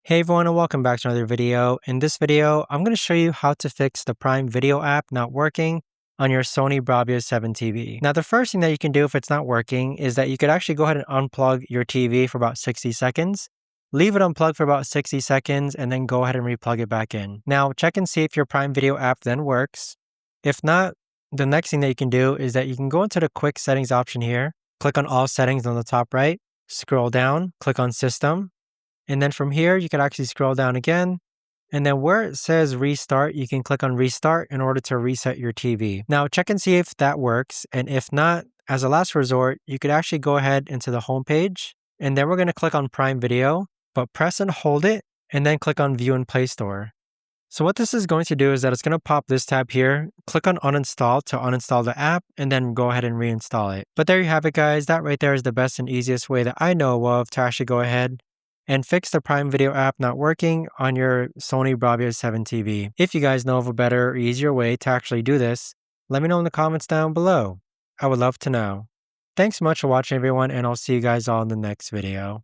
Hey everyone and welcome back to another video. In this video, I'm going to show you how to fix the Prime Video app not working on your Sony Bravia 7 TV. Now the first thing that you can do if it's not working is that you could actually go ahead and unplug your TV for about 60 seconds. Leave it unplugged for about 60 seconds and then go ahead and replug it back in. Now check and see if your Prime Video app then works. If not, the next thing that you can do is that you can go into the quick settings option here, click on all settings on the top right, scroll down, click on system. And then from here, you can actually scroll down again. And then where it says restart, you can click on restart in order to reset your TV. Now check and see if that works. And if not, as a last resort, you could actually go ahead into the home page. And then we're going to click on Prime Video, but press and hold it and then click on View in Play Store. So what this is going to do is that it's going to pop this tab here, click on uninstall to uninstall the app, and then go ahead and reinstall it. But there you have it guys, that right there is the best and easiest way that I know of to actually go ahead and fix the Prime Video app not working on your Sony Bravia 7 TV. If you guys know of a better or easier way to actually do this, let me know in the comments down below. I would love to know. Thanks so much for watching everyone, and I'll see you guys all in the next video.